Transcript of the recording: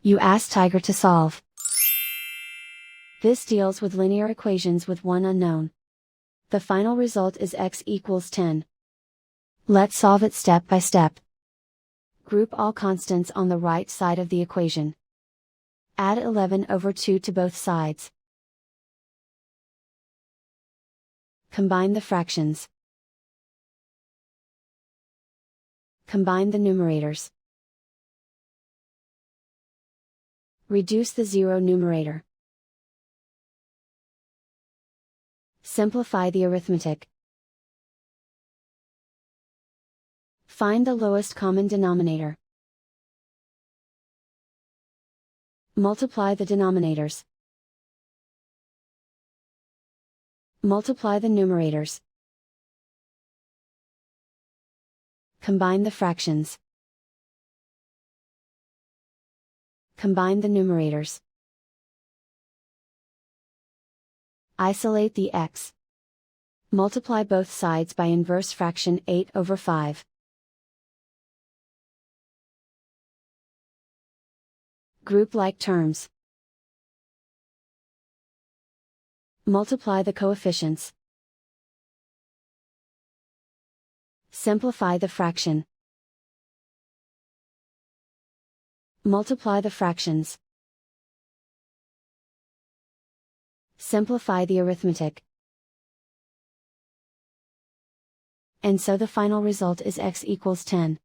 You ask Tiger to solve. This deals with linear equations with one unknown. The final result is x equals 10. Let's solve it step by step. Group all constants on the right side of the equation. Add 11 over 2 to both sides. Combine the fractions. Combine the numerators. Reduce the zero numerator. Simplify the arithmetic. Find the lowest common denominator. Multiply the denominators. Multiply the numerators. Combine the fractions. Combine the numerators. Isolate the x. Multiply both sides by inverse fraction 8 over 5. Group like terms. Multiply the coefficients. Simplify the fraction. Multiply the fractions. Simplify the arithmetic. And so the final result is x equals 10.